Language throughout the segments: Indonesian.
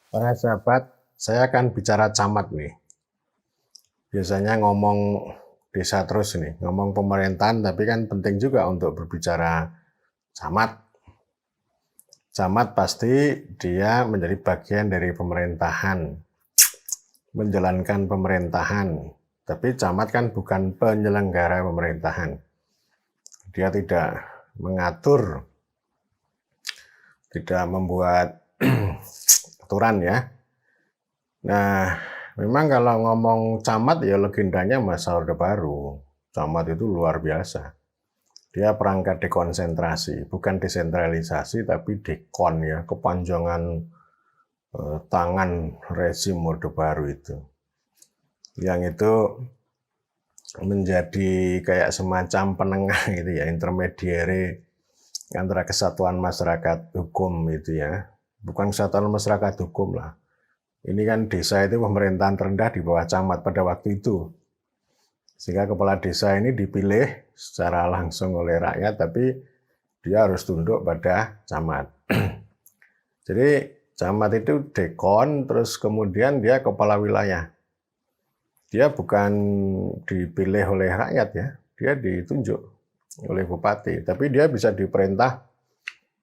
Para sahabat, saya akan bicara camat nih. Biasanya ngomong desa terus nih, ngomong pemerintahan, tapi kan penting juga untuk berbicara camat. Camat pasti dia menjadi bagian dari pemerintahan, menjalankan pemerintahan. Tapi camat kan bukan penyelenggara pemerintahan. Dia tidak mengatur, tidak membuat aturan ya. Nah, memang kalau ngomong camat ya legendanya masa Orde Baru. Camat itu luar biasa. Dia perangkat dekonsentrasi, bukan desentralisasi tapi dekon ya, kepanjangan tangan rezim Orde Baru itu. Yang itu menjadi kayak semacam penengah gitu ya, intermediary antara kesatuan masyarakat hukum itu ya. Bukan kesatuan masyarakat hukum lah. Ini kan desa itu pemerintahan terendah di bawah camat pada waktu itu. Sehingga kepala desa ini dipilih secara langsung oleh rakyat, tapi dia harus tunduk pada camat. Jadi camat itu dekon, terus kemudian dia kepala wilayah. Dia bukan dipilih oleh rakyat ya, dia ditunjuk oleh bupati, tapi dia bisa diperintah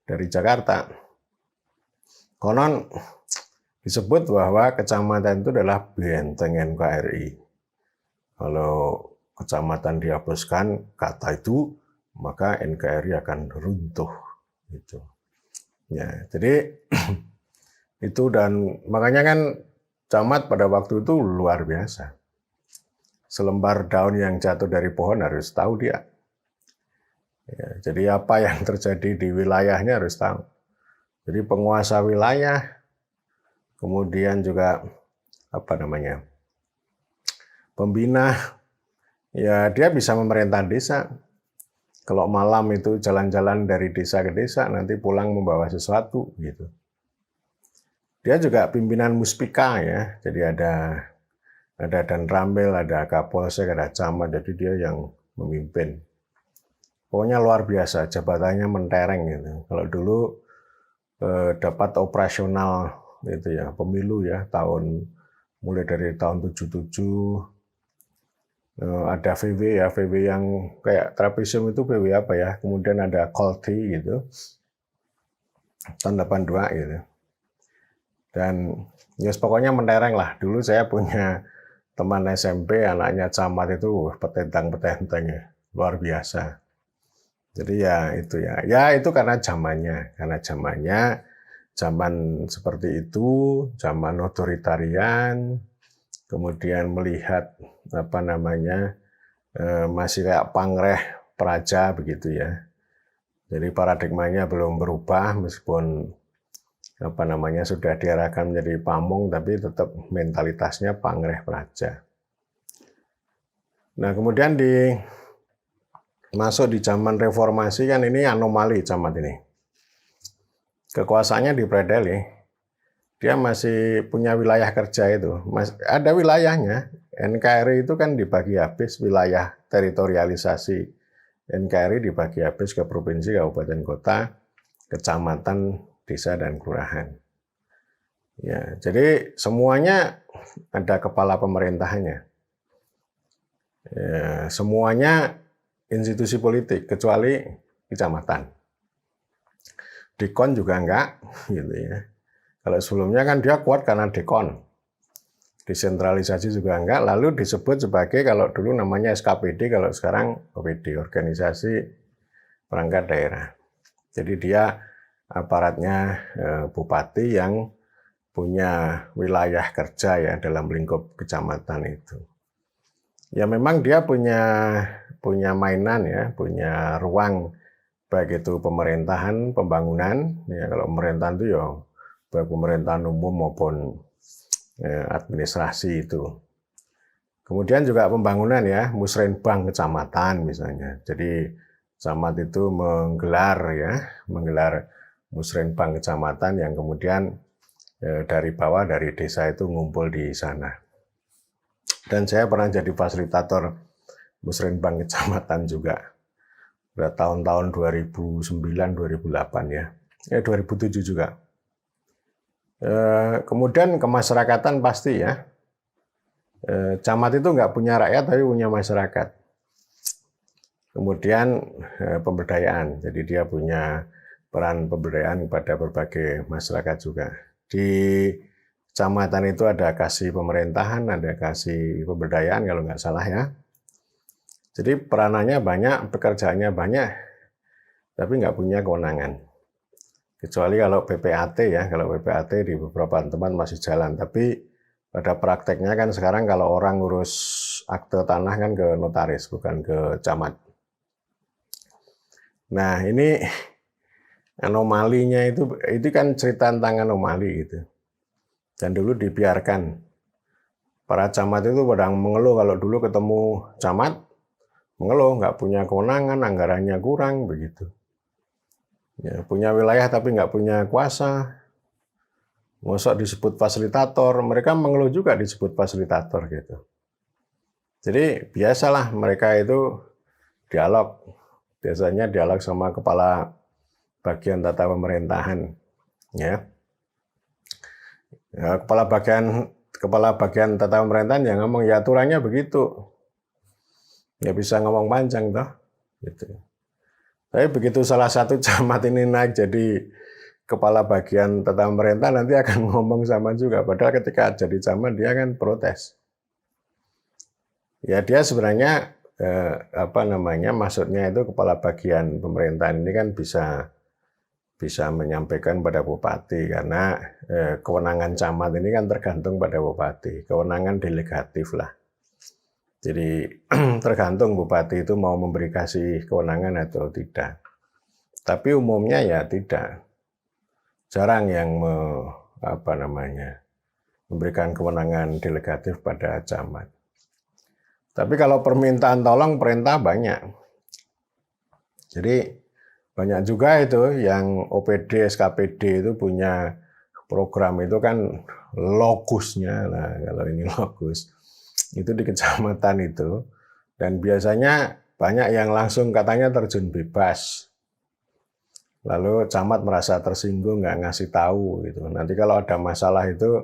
dari Jakarta. Konon disebut bahwa kecamatan itu adalah benteng NKRI. Kalau kecamatan dihapuskan kata itu, maka NKRI akan runtuh. Gitu. Ya, jadi itu dan makanya kan camat pada waktu itu luar biasa. Selembar daun yang jatuh dari pohon harus tahu dia. Ya, jadi apa yang terjadi di wilayahnya harus tahu. Jadi penguasa wilayah, kemudian juga pembina, ya dia bisa memerintah desa. Kalau malam itu jalan-jalan dari desa ke desa, nanti pulang membawa sesuatu gitu. Dia juga pimpinan muspika ya, jadi ada dan ramil, ada kapolsek, ada camat, jadi dia yang memimpin. Pokoknya luar biasa, jabatannya mentereng gitu. Kalau dulu dapat operasional itu ya, pemilu ya, mulai dari tahun 77, ada VW ya, VW yang kayak Trapezium itu VW apa ya, kemudian ada Colty gitu, tahun 82 gitu. Dan ya pokoknya mentereng lah. Dulu saya punya teman SMP, anaknya camat itu petentang-petenteng ya, luar biasa. Jadi ya itu karena zamannya, zaman seperti itu, zaman otoritarian, kemudian melihat masih kayak pangreh praja begitu ya. Jadi paradigmanya belum berubah meskipun sudah diarahkan menjadi pamong, tapi tetap mentalitasnya pangreh praja. Nah, kemudian masuk di zaman reformasi kan ini anomali camat ini. Kekuasaannya dipredeli. Dia masih punya wilayah kerja itu. Ada wilayahnya. NKRI itu kan dibagi habis wilayah teritorialisasi. NKRI dibagi habis ke provinsi, kabupaten kota, kecamatan, desa, dan kelurahan. Ya, jadi semuanya ada kepala pemerintahannya. Ya, semuanya institusi politik kecuali kecamatan. Dekon juga enggak, gitu ya. Kalau sebelumnya kan dia kuat karena dekon. Desentralisasi juga enggak, lalu disebut sebagai kalau dulu namanya SKPD, kalau sekarang OPD, Organisasi Perangkat Daerah. Jadi dia aparatnya bupati yang punya wilayah kerja ya dalam lingkup kecamatan itu. Ya memang dia punya mainan ya, punya ruang baik itu pemerintahan, pembangunan, ya kalau pemerintahan itu ya baik pemerintahan umum maupun administrasi itu. Kemudian juga pembangunan ya, musrenbang kecamatan misalnya. Jadi camat itu menggelar musrenbang kecamatan yang kemudian dari bawah, dari desa itu ngumpul di sana. Dan saya pernah jadi fasilitator musrenbang kecamatan juga pada tahun-tahun 2009-2008 ya. 2007 juga. Kemudian kemasyarakatan pasti ya. Camat itu nggak punya rakyat tapi punya masyarakat. Kemudian pemberdayaan, jadi dia punya peran pemberdayaan kepada berbagai masyarakat juga. Di kecamatan itu ada kasih pemerintahan, ada kasih pemberdayaan kalau nggak salah ya. Jadi peranannya banyak, pekerjaannya banyak, tapi nggak punya kewenangan. Kecuali kalau PPAT ya, kalau PPAT di beberapa tempat masih jalan. Tapi pada prakteknya kan sekarang kalau orang ngurus akte tanah kan ke notaris, bukan ke camat. Nah ini anomalinya itu kan cerita tentang anomali gitu. Dan dulu dibiarkan. Para camat itu pada mengeluh kalau dulu ketemu camat, mengeluh nggak punya kewenangan, anggarannya kurang begitu. Ya, punya wilayah tapi nggak punya kuasa. Mosok disebut fasilitator, mereka mengeluh juga disebut fasilitator gitu. Jadi biasalah mereka itu dialog. Biasanya dialog sama kepala bagian tata pemerintahan, ya. Kepala bagian tata pemerintahan yang ngomong ya aturannya begitu, ya bisa ngomong panjang toh, gitu. Tapi begitu salah satu camat ini naik jadi kepala bagian tata pemerintahan nanti akan ngomong sama juga. Padahal ketika jadi camat dia kan protes. Ya dia sebenarnya maksudnya itu kepala bagian pemerintahan ini kan bisa menyampaikan pada bupati karena kewenangan camat ini kan tergantung pada bupati, kewenangan delegatif lah. Jadi tergantung bupati itu mau memberi kasih kewenangan atau tidak. Tapi umumnya ya tidak. Jarang yang memberikan kewenangan delegatif pada camat. Tapi kalau permintaan tolong perintah banyak. Jadi banyak juga itu yang OPD, SKPD itu punya program itu kan logusnya. Nah, kalau ini logus itu di kecamatan itu. Dan biasanya banyak yang langsung katanya terjun bebas. Lalu camat merasa tersinggung, nggak ngasih tahu gitu. Nanti kalau ada masalah itu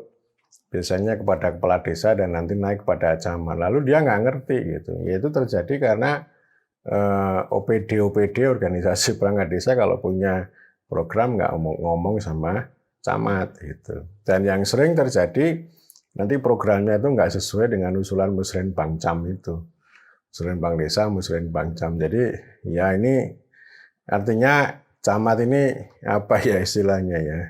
biasanya kepada kepala desa dan nanti naik kepada camat. Lalu dia nggak ngerti gitu. Ya itu terjadi karena OPD organisasi perangkat desa kalau punya program nggak ngomong sama camat gitu. Dan yang sering terjadi nanti programnya itu nggak sesuai dengan usulan Musrenbang Cam itu. Musrenbang desa, Musrenbang Cam. Jadi ya ini artinya camat ini apa ya istilahnya ya.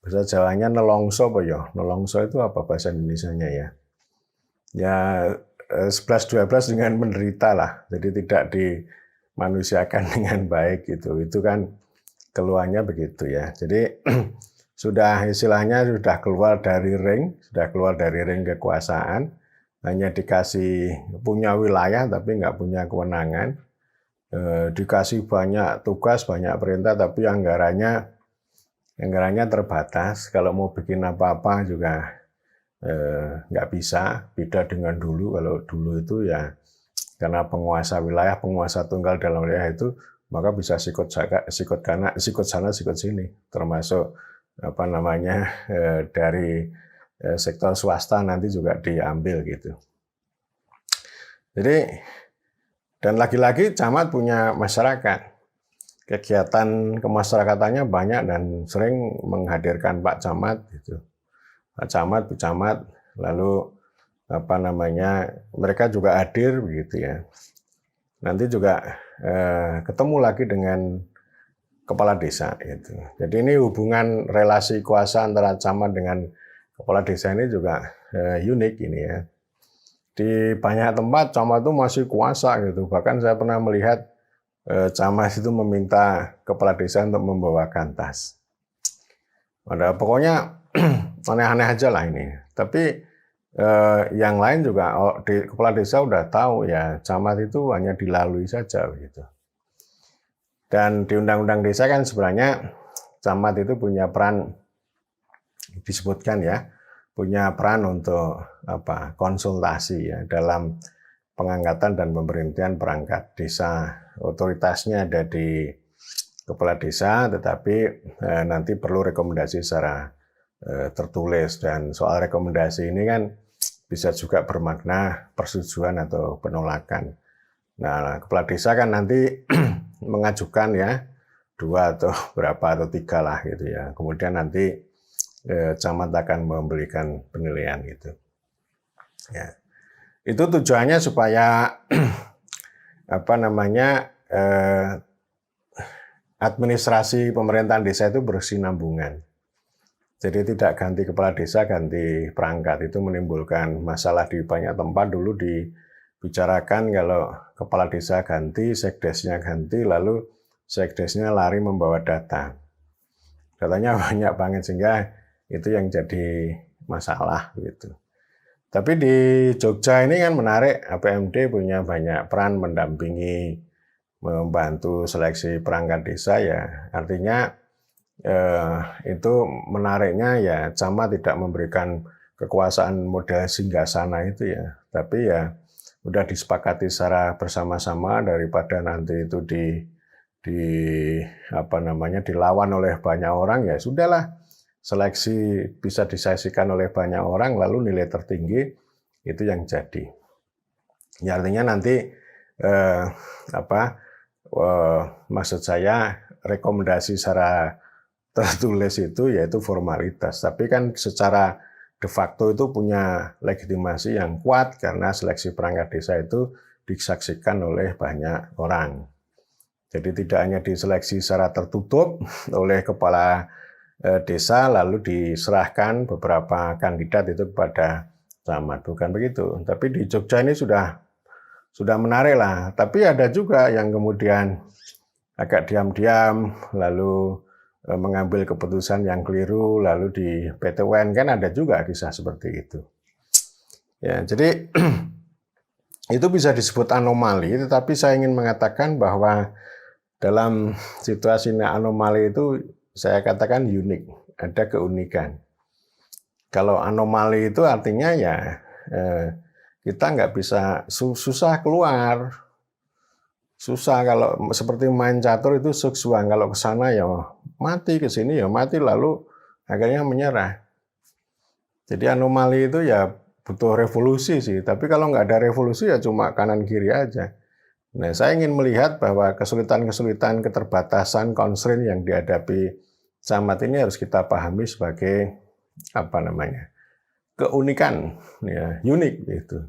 Bahasa Jawanya nelongso apa ya? Nelongso itu apa bahasa Indonesianya ya? Ya 11-12 dengan menderita lah. Jadi tidak dimanusiakan dengan baik gitu. Itu kan keluarnya begitu ya. Jadi sudah istilahnya sudah keluar dari ring kekuasaan, hanya dikasih punya wilayah tapi nggak punya kewenangan. Dikasih banyak tugas, banyak perintah tapi anggarannya terbatas. Kalau mau bikin apa-apa juga nggak bisa. Beda dengan dulu. Kalau dulu itu ya karena penguasa wilayah, penguasa tunggal dalam wilayah itu, maka bisa sikut sana, sikut sini. Termasuk dari sektor swasta nanti juga diambil gitu. Jadi dan lagi-lagi camat punya masyarakat. Kegiatan kemasyarakatannya banyak dan sering menghadirkan Pak Camat gitu. Pak Camat, Bu Camat, lalu mereka juga hadir begitu ya. Nanti juga ketemu lagi dengan kepala desa gitu. Jadi ini hubungan relasi kuasa antara camat dengan kepala desa ini juga unik ini ya. Di banyak tempat camat itu masih kuasa gitu. Bahkan saya pernah melihat camat itu meminta kepala desa untuk membawakan tas. Pokoknya aneh-aneh aja lah ini. Tapi yang lain juga kepala desa udah tahu ya camat itu hanya dilalui saja begitu. Dan di Undang-Undang Desa kan sebenarnya camat itu punya peran disebutkan ya, punya peran untuk konsultasi ya dalam pengangkatan dan pemberhentian perangkat desa. Otoritasnya ada di kepala desa, tetapi nanti perlu rekomendasi secara tertulis, dan soal rekomendasi ini kan bisa juga bermakna persetujuan atau penolakan. Nah, kepala desa kan nanti mengajukan ya 2 atau berapa atau 3 lah gitu ya. Kemudian nanti camat akan memberikan penilaian gitu. Ya. Itu tujuannya supaya administrasi pemerintahan desa itu berkesinambungan. Jadi tidak ganti kepala desa, ganti perangkat. Itu menimbulkan masalah di banyak tempat. Dulu dibicarakan kalau kepala desa ganti, sekdesnya ganti, lalu sekdesnya lari membawa data. Datanya banyak banget sehingga itu yang jadi masalah gitu. Tapi di Jogja ini kan menarik, APMD punya banyak peran mendampingi, membantu seleksi perangkat desa ya. Artinya itu menariknya ya, camat tidak memberikan kekuasaan model singgasana itu ya, tapi ya udah disepakati secara bersama-sama, daripada nanti itu dilawan oleh banyak orang, ya sudahlah, seleksi bisa disaksikan oleh banyak orang, lalu nilai tertinggi itu yang jadi. Ya, artinya nanti maksud saya rekomendasi secara tertulis itu yaitu formalitas, tapi kan secara de facto itu punya legitimasi yang kuat karena seleksi perangkat desa itu disaksikan oleh banyak orang. Jadi tidak hanya diseleksi secara tertutup oleh kepala desa lalu diserahkan beberapa kandidat itu kepada camat, bukan begitu. Tapi di Jogja ini sudah menarik lah. Tapi ada juga yang kemudian agak diam-diam lalu mengambil keputusan yang keliru, lalu di PT UN kan ada juga kisah seperti itu. Ya, jadi itu bisa disebut anomali, tetapi saya ingin mengatakan bahwa dalam situasi anomali itu saya katakan unik, ada keunikan. Kalau anomali itu artinya ya kita nggak bisa, susah keluar. Susah, kalau seperti main catur itu suksuang, kalau ke sana ya mati, ke sini ya mati, lalu akhirnya menyerah. Jadi anomali itu ya butuh revolusi sih, tapi kalau nggak ada revolusi ya cuma kanan kiri aja. Nah, saya ingin melihat bahwa kesulitan-kesulitan, keterbatasan, constraint yang dihadapi camat ini harus kita pahami sebagai keunikan, ya, unik gitu.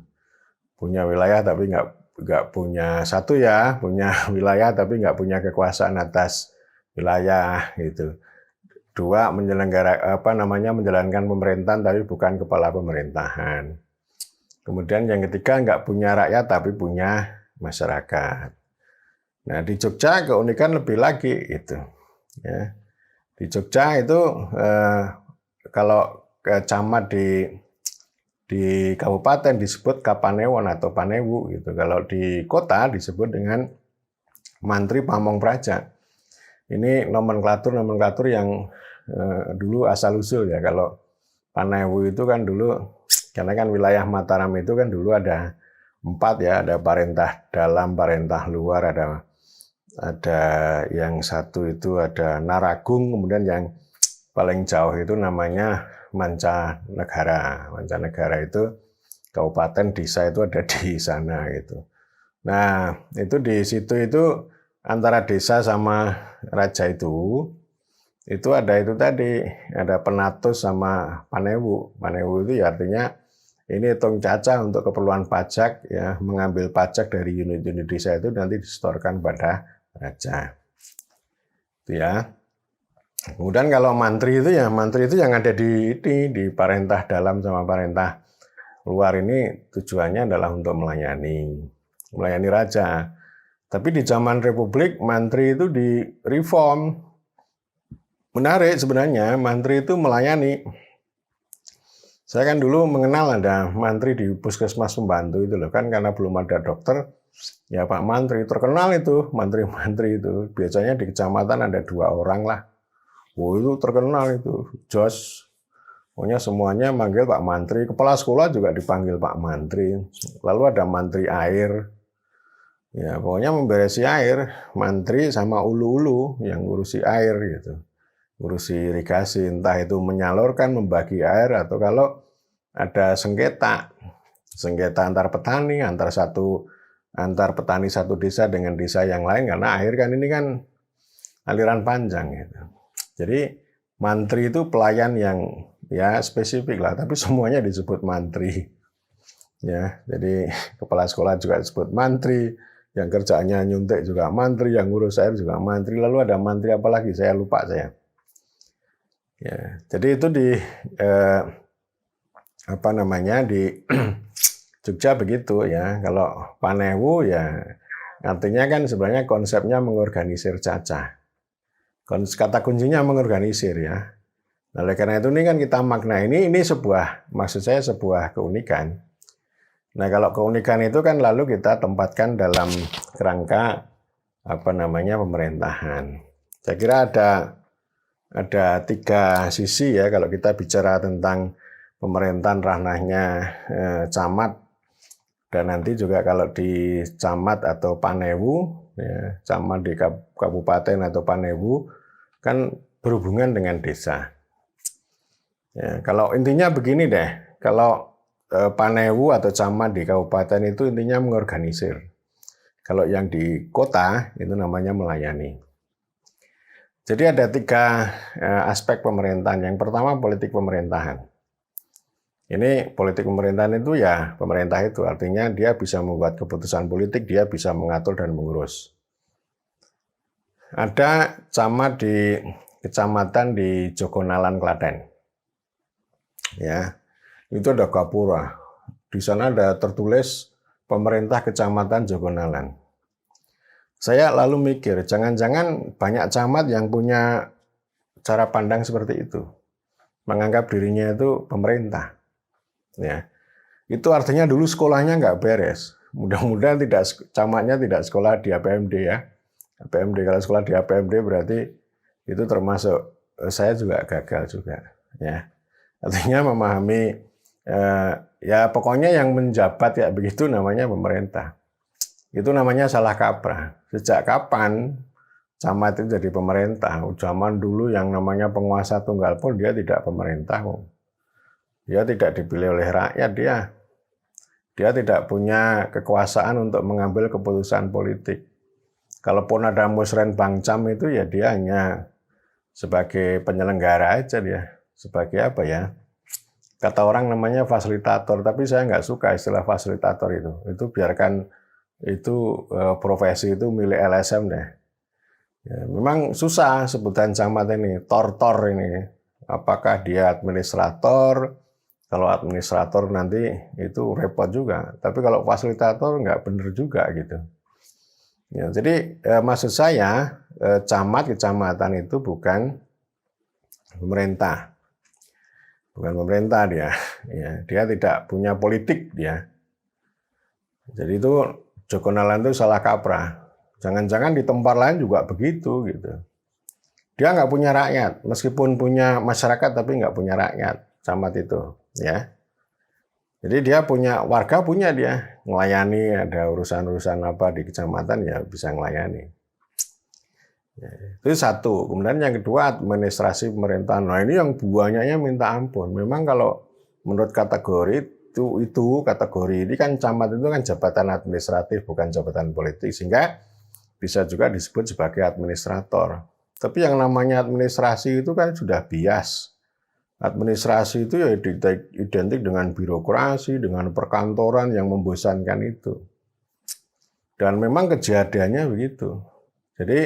Punya wilayah tapi nggak punya satu ya, punya wilayah tapi nggak punya kekuasaan atas wilayah gitu. 2, menjalankan pemerintahan tapi bukan kepala pemerintahan. Kemudian yang ketiga, nggak punya rakyat tapi punya masyarakat. Nah, di Jogja keunikan lebih lagi itu. Ya. Di Jogja itu kalau camat di kabupaten disebut Kapanewon atau Panewu gitu. Kalau di kota disebut dengan Mantri Pamong Praja. Ini nomenklatur yang dulu asal usul ya. Kalau Panewu itu kan dulu, karena kan wilayah Mataram itu kan dulu ada 4 ya, ada parentah dalam, parentah luar, ada yang satu itu ada Naragung, kemudian yang paling jauh itu namanya Mancanegara. Mancanegara itu kabupaten, desa itu ada di sana gitu. Nah, itu di situ itu antara desa sama raja itu ada itu tadi, ada Penatus sama Panewu. Panewu itu ya artinya ini hitung caca untuk keperluan pajak ya, mengambil pajak dari unit-unit desa itu nanti disetorkan pada raja. Itu ya. Kemudian kalau mantri itu yang ada di parentah dalam sama parentah luar ini tujuannya adalah untuk melayani raja. Tapi di zaman Republik mantri itu di reform. Menarik sebenarnya, mantri itu melayani. Saya kan dulu mengenal ada mantri di puskesmas pembantu itu loh, kan karena belum ada dokter, ya Pak Mantri terkenal itu, mantri-mantri itu. Biasanya di kecamatan ada 2 orang lah. Oh, itu terkenal itu, jos. Pokoknya semuanya manggil Pak Mantri. Kepala sekolah juga dipanggil Pak Mantri. Lalu ada mantri air. Ya, pokoknya memberesi air, mantri sama ulu-ulu yang ngurusi air gitu. ngurusi irigasi, entah itu menyalurkan, membagi air, atau kalau ada sengketa antar petani, antar petani satu desa dengan desa yang lain, karena air kan ini kan aliran panjang gitu. Jadi mantri itu pelayan yang ya spesifik lah, tapi semuanya disebut mantri. Ya, jadi kepala sekolah juga disebut mantri, yang kerjaannya nyuntik juga mantri, yang ngurus air juga mantri. Lalu ada mantri apa lagi? Saya lupa saya. Ya, jadi itu di di Jogja begitu ya. Kalau Panewu ya artinya kan sebenarnya konsepnya mengorganisir cacah. Kata kuncinya mengorganisir ya. Nah, oleh karena itu ini kan kita makna ini maksud saya sebuah keunikan. Nah, kalau keunikan itu kan lalu kita tempatkan dalam kerangka pemerintahan. Saya kira ada 3 sisi ya kalau kita bicara tentang pemerintahan ranahnya camat, dan nanti juga kalau di camat atau Panewu, ya, camat di kabupaten atau Panewu kan berhubungan dengan desa. Ya, kalau intinya begini deh, kalau Panewu atau camat di kabupaten itu intinya mengorganisir. Kalau yang di kota itu namanya melayani. Jadi ada 3 aspek pemerintahan. Yang pertama politik pemerintahan. Ini politik pemerintahan itu ya pemerintah itu artinya dia bisa membuat keputusan politik, dia bisa mengatur dan mengurus. Ada camat di kecamatan di Jogonalan, Klaten. Ya. Itu ada Gapura. Di sana ada tertulis pemerintah kecamatan Jogonalan. Saya lalu mikir, jangan-jangan banyak camat yang punya cara pandang seperti itu. Menganggap dirinya itu pemerintah. Ya. Itu artinya dulu sekolahnya nggak beres. Mudah-mudahan camatnya tidak sekolah di APMD ya. APMD, kalau sekolah di APMD berarti itu termasuk saya juga gagal juga. Ya. Artinya memahami ya pokoknya yang menjabat ya begitu namanya pemerintah. Itu namanya salah kaprah. Sejak kapan camat itu jadi pemerintah? Zaman dulu yang namanya penguasa tunggal pun dia tidak pemerintah. Dia tidak dipilih oleh rakyat, dia tidak punya kekuasaan untuk mengambil keputusan politik. Kalaupun ada musren bangcam itu ya dia hanya sebagai penyelenggara aja dia. Sebagai apa ya? Kata orang namanya fasilitator, tapi saya nggak suka istilah fasilitator itu. Itu biarkan itu profesi itu milik LSM deh. Ya, memang susah sebutan camat ini, tortor ini. Apakah dia administrator? Kalau administrator nanti itu repot juga. Tapi kalau fasilitator nggak benar juga gitu. Ya, jadi maksud saya kecamatan itu bukan pemerintah. Bukan pemerintah dia. Ya, dia tidak punya politik dia. Jadi itu Jogonalan itu salah kaprah. Jangan-jangan di tempat lain juga begitu gitu. Dia nggak punya rakyat, meskipun punya masyarakat tapi nggak punya rakyat, camat itu, ya. Jadi dia punya warga, punya dia melayani, ada urusan-urusan apa di kecamatan ya bisa melayani. Ya, itu satu. Kemudian yang kedua administrasi pemerintahan. Nah ini yang banyaknya minta ampun. Memang kalau menurut kategori itu kategori ini kan camat itu kan jabatan administratif bukan jabatan politik, sehingga bisa juga disebut sebagai administrator. Tapi yang namanya administrasi itu kan sudah bias. Administrasi itu ya identik dengan birokrasi, dengan perkantoran yang membosankan itu. Dan memang kejadiannya begitu. Jadi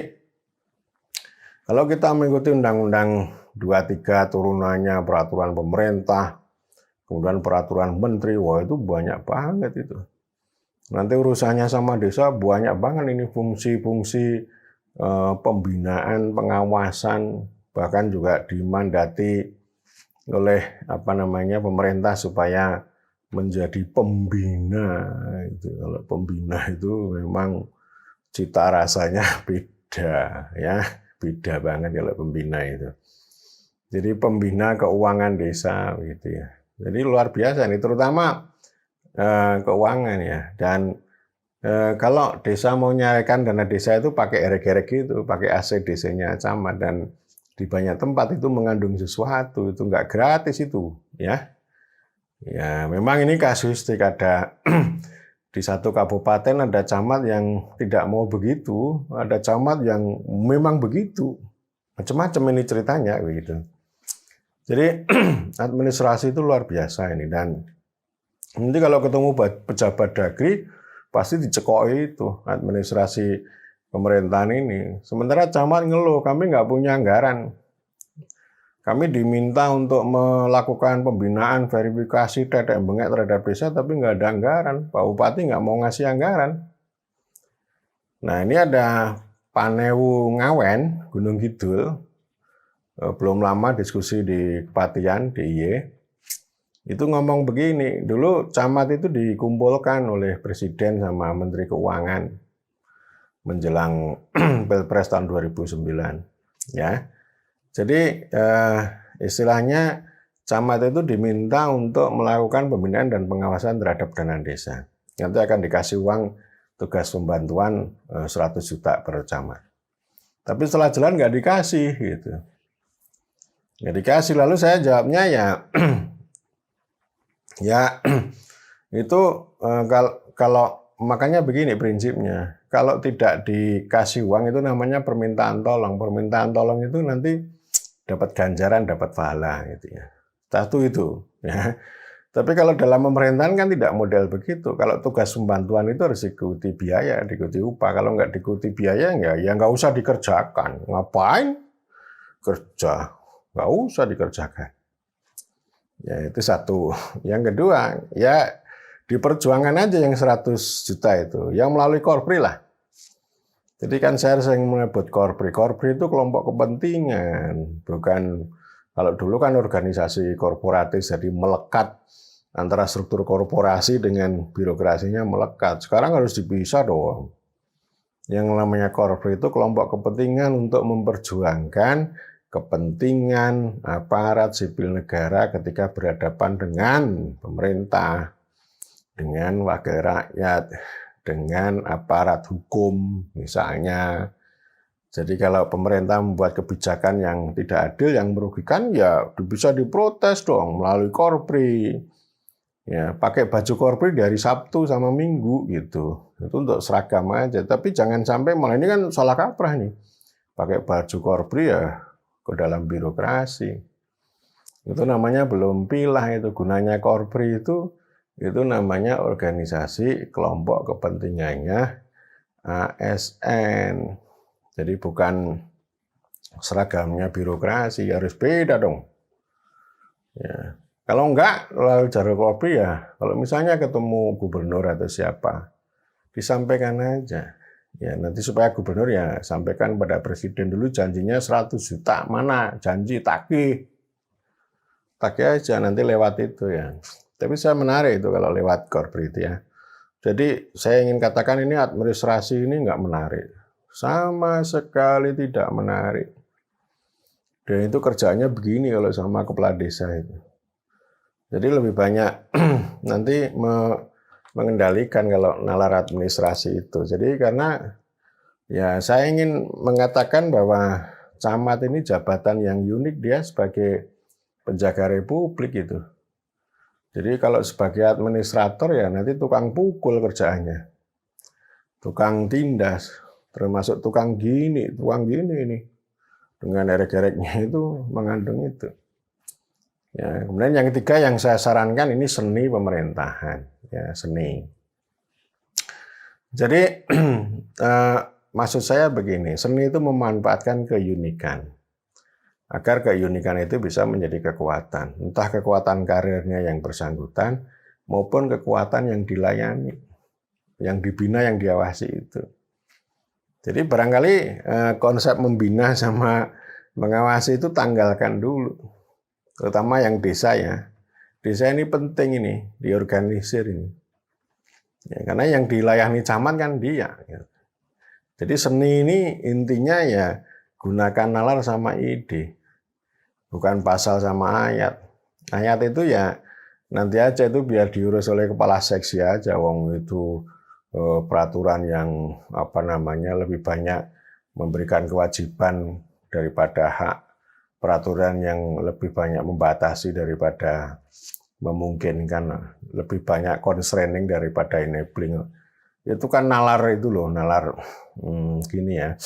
kalau kita mengikuti Undang-Undang 23 turunannya peraturan pemerintah, kemudian peraturan menteri, wah itu banyak banget itu. Nanti urusannya sama desa banyak banget ini fungsi-fungsi pembinaan, pengawasan, bahkan juga dimandati oleh pemerintah supaya menjadi pembina. Itu kalau pembina itu memang cita rasanya beda ya. Beda banget kalau pembina itu. Jadi pembina keuangan desa gitu ya. Jadi luar biasa nih, terutama keuangan ya. Dan kalau desa mau nyarikan dana desa itu pakai erek-erek gitu, pakai ACDC-nya camat, dan di banyak tempat itu mengandung sesuatu, itu nggak gratis itu, ya. Ya, memang ini kasuistik, ada di satu kabupaten ada camat yang tidak mau begitu, ada camat yang memang begitu. Macam-macam ini ceritanya begitu. Jadi administrasi itu luar biasa ini, dan nanti kalau ketemu pejabat Dagri pasti dicekoi itu administrasi pemerintahan ini. Sementara camat ngeluh, kami nggak punya anggaran. Kami diminta untuk melakukan pembinaan, verifikasi, tetek bengek terhadap desa, tapi nggak ada anggaran. Pak Bupati nggak mau ngasih anggaran. Nah, ini ada Panewu Ngawen, Gunung Kidul. Belum lama diskusi di Kepatian, DIY. Itu ngomong begini, dulu camat itu dikumpulkan oleh Presiden sama Menteri Keuangan menjelang Pilpres tahun 2009. Ya. Jadi istilahnya camat itu diminta untuk melakukan pembinaan dan pengawasan terhadap dana desa. Nanti akan dikasih uang tugas pembantuan 100 juta per camat. Tapi setelah jalan nggak dikasih gitu. Nggak dikasih, lalu saya jawabnya ya ya itu kalau makanya begini prinsipnya. Kalau tidak dikasih uang itu namanya permintaan tolong. Permintaan tolong itu nanti dapat ganjaran, dapat pahala gitu ya. Satu itu ya. Tapi kalau dalam pemerintahan kan tidak model begitu. Kalau tugas pembantuan itu harus diikuti biaya, diikuti upah. Kalau nggak diikuti biaya ya nggak usah dikerjakan. Ngapain kerja? Nggak usah dikerjakan. Ya itu satu. Yang kedua, ya diperjuangkan aja yang 100 juta itu, yang melalui Korpri lah. Jadi kan saya sering menyebut Korpri. Korpri itu kelompok kepentingan, bukan kalau dulu kan organisasi korporatis, jadi melekat antara struktur korporasi dengan birokrasinya melekat. Sekarang harus dipisah dong. Yang namanya Korpri itu kelompok kepentingan untuk memperjuangkan kepentingan aparat sipil negara ketika berhadapan dengan pemerintah, dengan wakil rakyat, dengan aparat hukum misalnya. Jadi kalau pemerintah membuat kebijakan yang tidak adil, yang merugikan, ya bisa diprotes dong melalui Korpri. Ya, pakai baju Korpri di hari Sabtu sama Minggu gitu. Itu untuk seragam aja. Tapi jangan sampai malah ini kan salah kaprah nih. Pakai baju Korpri ya ke dalam birokrasi. Itu namanya belum pilah itu. Gunanya Korpri itu namanya organisasi kelompok kepentingannya ASN. Jadi bukan seragamnya birokrasi, harus beda dong. Ya. Kalau enggak, lalu jalur Korpri ya, kalau misalnya ketemu gubernur atau siapa, disampaikan aja. Ya, nanti supaya gubernur ya sampaikan pada presiden dulu janjinya 100 juta, mana janji tagih. Tagih aja, nanti lewat itu ya. Tapi saya menarik itu kalau lewat Korpri itu ya. Jadi saya ingin katakan ini administrasi ini nggak menarik. Sama sekali tidak menarik. Dan itu kerjaannya begini kalau sama kepala desa itu. Jadi lebih banyak nanti mengendalikan kalau nalar administrasi itu. Jadi karena ya saya ingin mengatakan bahwa camat ini jabatan yang unik, dia sebagai penjaga republik itu. Jadi kalau sebagai administrator ya nanti tukang pukul kerjaannya. Tukang tindas, termasuk tukang gini ini. Dengan erek-ereknya itu mengandung itu. Ya, kemudian yang ketiga yang saya sarankan ini seni pemerintahan. Ya, seni. Jadi maksud saya begini, seni itu memanfaatkan keunikan. Agar keunikan itu bisa menjadi kekuatan. Entah kekuatan karirnya yang bersangkutan, maupun kekuatan yang dilayani, yang dibina, yang diawasi itu. Jadi barangkali konsep membina sama mengawasi itu tanggalkan dulu. Terutama yang desa ya. Desa ini penting ini, diorganisir ini. Ya, karena yang dilayani camat kan dia. Jadi seni ini intinya ya gunakan nalar sama ide. Bukan pasal sama ayat. Ayat itu ya nanti aja itu biar diurus oleh kepala seksi aja. Wong itu peraturan yang lebih banyak memberikan kewajiban daripada hak peraturan yang lebih banyak membatasi daripada memungkinkan, lebih banyak constraining daripada enabling. Itu kan nalar itu loh, nalar gini ya.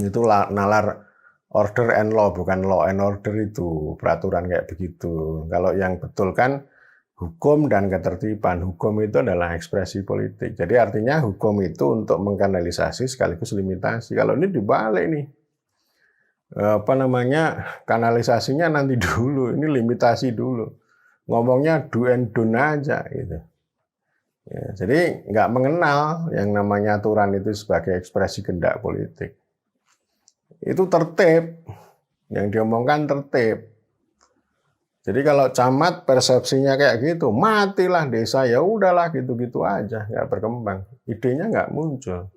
Itu nalar order and law, bukan law and order itu, peraturan kayak begitu. Kalau yang betul kan hukum dan ketertiban. Hukum itu adalah ekspresi politik. Jadi artinya hukum itu untuk mengkanalisasi sekaligus limitasi. Kalau ini dibalik nih. Kanalisasinya nanti dulu, ini limitasi dulu. Ngomongnya do and don't aja gitu. Ya, jadi nggak mengenal yang namanya aturan itu sebagai ekspresi kehendak politik. Itu tertib, yang diomongkan tertib. Jadi kalau camat persepsinya kayak gitu, matilah desa, ya udahlah gitu-gitu aja, nggak berkembang. Idenya nggak muncul.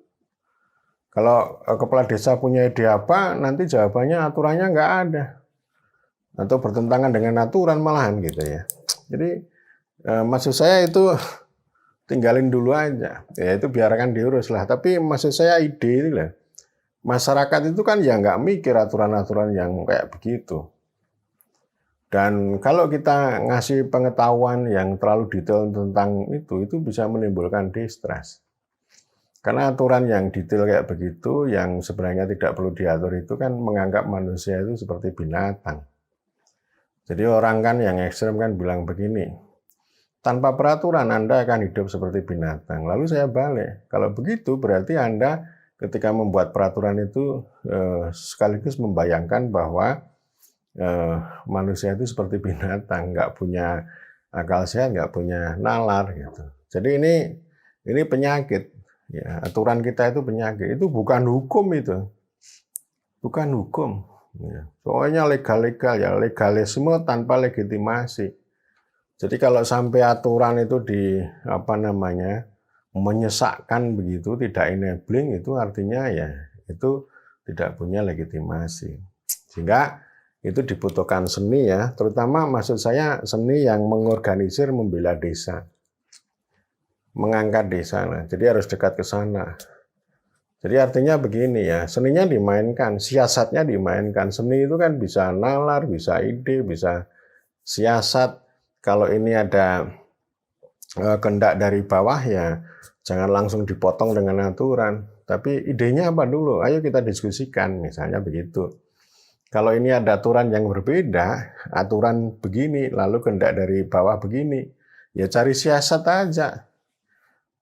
Kalau kepala desa punya ide apa, nanti jawabannya aturannya nggak ada. Atau bertentangan dengan aturan malahan gitu ya. Jadi maksud saya itu tinggalin dulu aja. Ya itu biarkan diurus lah. Tapi maksud saya ide ini lah. Masyarakat itu kan ya nggak mikir aturan-aturan yang kayak begitu. Dan kalau kita ngasih pengetahuan yang terlalu detail tentang itu bisa menimbulkan distrust. Karena aturan yang detail kayak begitu, yang sebenarnya tidak perlu diatur itu kan menganggap manusia itu seperti binatang. Jadi orang kan yang ekstrem kan bilang begini, tanpa peraturan Anda akan hidup seperti binatang. Lalu saya balik, kalau begitu berarti Anda ketika membuat peraturan itu sekaligus membayangkan bahwa manusia itu seperti binatang, nggak punya akal sehat, nggak punya nalar gitu. Jadi ini penyakit. Ya, aturan kita itu penyakit. Itu bukan hukum itu, bukan hukum. Ya, soalnya legal-legal ya, legalisme tanpa legitimasi. Jadi kalau sampai aturan itu menyesakkan begitu, tidak enabling, itu artinya ya itu tidak punya legitimasi. Sehingga itu dibutuhkan seni ya, terutama maksud saya seni yang mengorganisir, membela desa, mengangkat desa. Nah, jadi harus dekat ke sana. Jadi artinya begini ya, seninya dimainkan, siasatnya dimainkan. Seni itu kan bisa nalar, bisa ide, bisa siasat. Kalau ini ada kehendak dari bawah ya jangan langsung dipotong dengan aturan. Tapi idenya apa dulu? Ayo kita diskusikan, misalnya begitu. Kalau ini ada aturan yang berbeda, aturan begini, lalu kehendak dari bawah begini, ya cari siasat aja.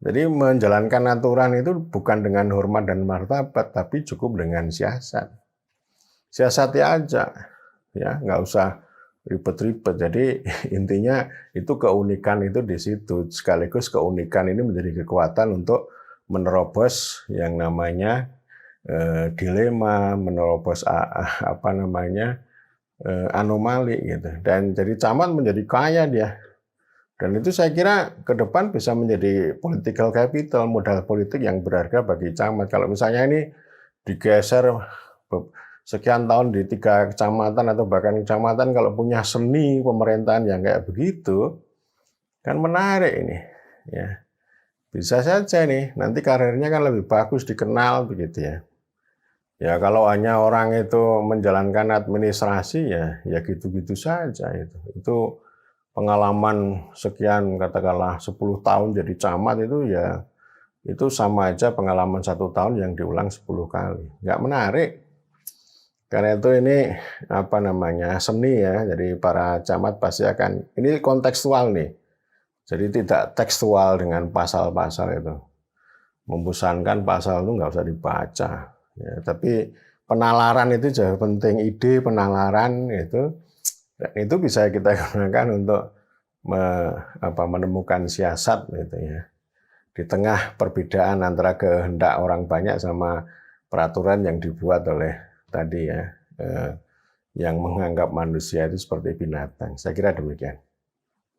Jadi menjalankan aturan itu bukan dengan hormat dan martabat, tapi cukup dengan siasat. Siasati aja, ya nggak usah ribet-ribet. Jadi intinya itu keunikan itu di situ. Sekaligus keunikan ini menjadi kekuatan untuk menerobos yang namanya dilema, menerobos anomali gitu. Dan jadi camat menjadi kaya dia. Dan itu saya kira ke depan bisa menjadi political capital, modal politik yang berharga bagi camat. Kalau misalnya ini digeser sekian tahun di 3 kecamatan atau bahkan kecamatan, kalau punya seni pemerintahan yang kayak begitu, kan menarik ini. Ya, bisa saja nih, nanti karirnya kan lebih bagus, dikenal begitu ya. Ya kalau hanya orang itu menjalankan administrasi ya gitu-gitu saja itu. Itu pengalaman sekian katakanlah 10 tahun jadi camat itu ya itu sama aja pengalaman 1 tahun yang diulang 10 kali. Nggak menarik. Karena itu ini seni ya. Jadi para camat pasti akan, ini kontekstual nih. Jadi tidak tekstual dengan pasal-pasal itu. Membosankan pasal itu nggak usah dibaca. Ya, tapi penalaran itu jauh penting, ide penalaran itu bisa kita gunakan untuk menemukan siasat gitu ya. Di tengah perbedaan antara kehendak orang banyak sama peraturan yang dibuat oleh tadi ya, yang menganggap manusia itu seperti binatang. Saya kira demikian.